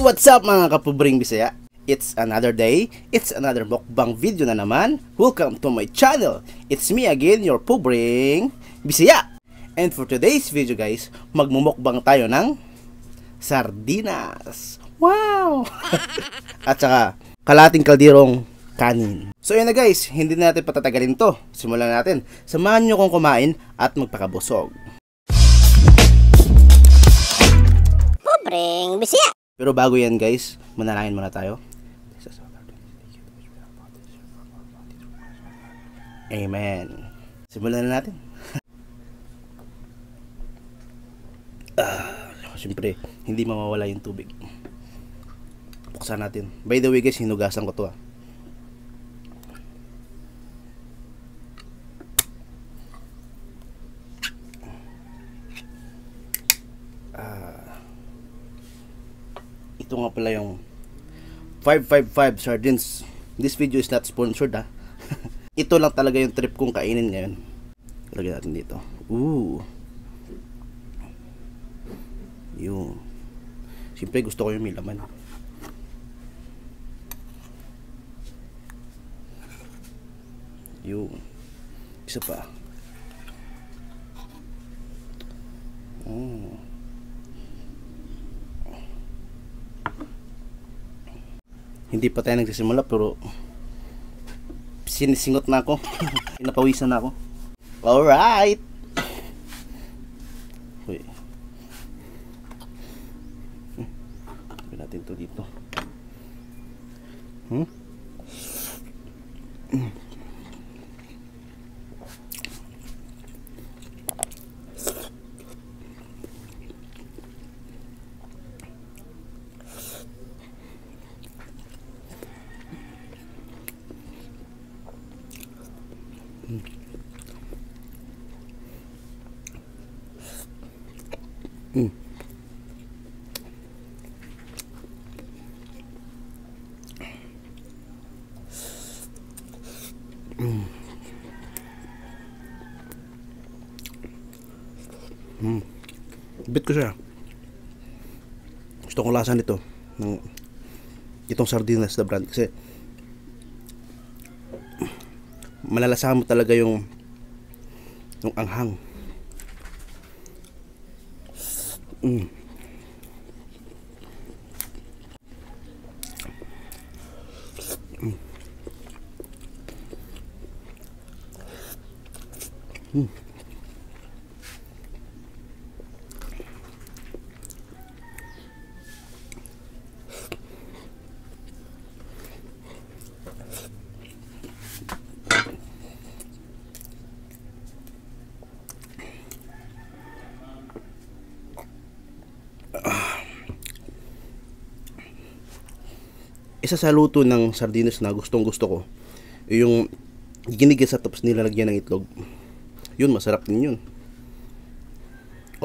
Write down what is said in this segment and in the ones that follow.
What's up mga kapubring Bisaya? It's another day, it's another mukbang video na naman. Welcome to my channel. It's me again, your pubring Bisaya. And for today's video guys, magmumukbang tayo ng sardinas. Wow! At saka kalating kaldirong kanin. So yun na guys, hindi natin patatagalin to. Simulan natin. Samahan nyo kong kumain at magpakabusog. Pubring Bisaya. Pero bago yan guys, manalangin muna tayo. Amen. Simulan na natin. Siyempre, hindi mawawala yung tubig. Buksan natin. By the way guys, hinugasan ko to . Ito nga pala yung 555 sardines. This video is not sponsored . Ito lang talaga yung trip kong kainin ngayon. Lagyan natin dito. Ooh. Yun. Siyempre gusto ko yung may laman. Yun. Isa pa. Hindi pa tayo nagsisimula pero sinisingot na ako. Pinapawisan na ako. Alright. Uy. Lagyan natin to dito. Bit ko siya. Gusto kong lasa nito ng itong sardinas na brand kasi malalasahan mo talaga yung anghang. Isa sa luto ng sardinas na gustong gusto ko yung ginigisa tapos nilalagyan ng itlog. Yun, masarap din yun.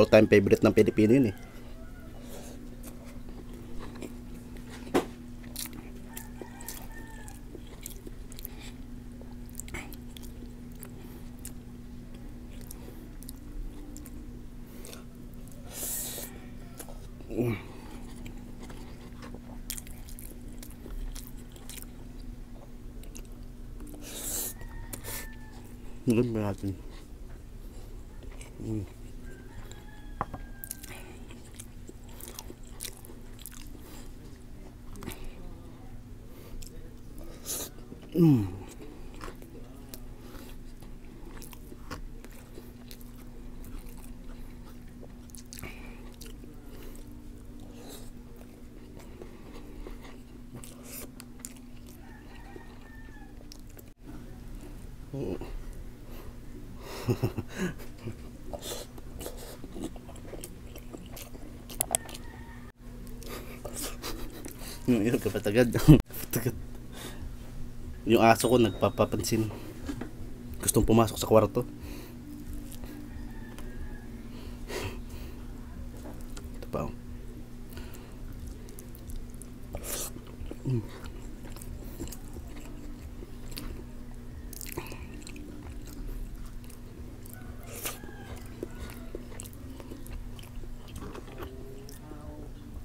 All time favorite ng Pilipino yun eh. Ngayon ba natin? Yung kapatagad. Yung aso ko nagpapapansin. Gustong pumasok sa kwarto. Ito pa.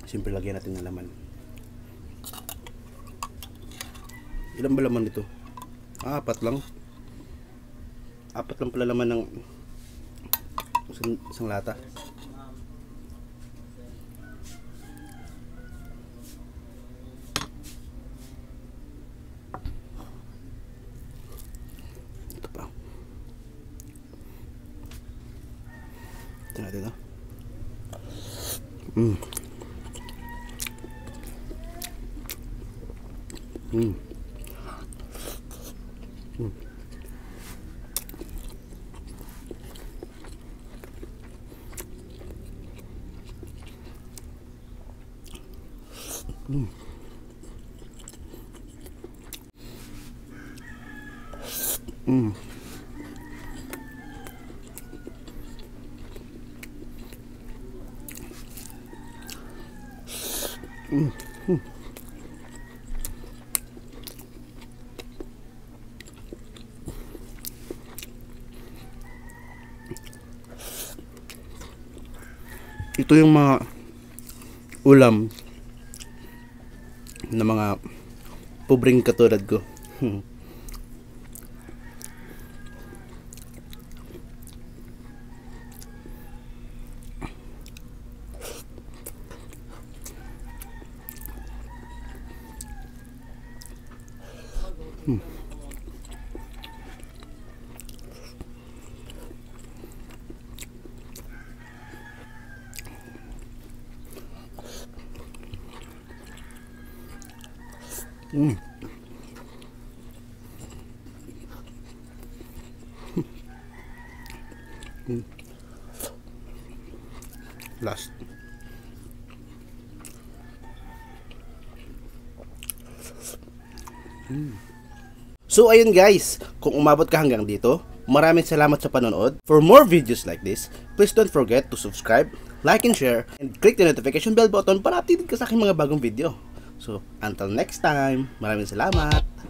Siyempre lagyan natin ng laman. Ilan ba laman nito? Apat lang. Apat lang pala laman ng isang lata. Ito pa. Ito natin, no? Mm. Mm. Mm. Mm. Mm. Mm. Mm. Ito yung mga ulam na mga pobreng katulad ko. Mm. Mm. Last. Mm. So ayun guys, kung umabot ka hanggang dito, maraming salamat sa panonood. For more videos like this, please don't forget to subscribe, like and share, and click the notification bell button para updated ka sa aking mga bagong video. So until next time, maraming salamat!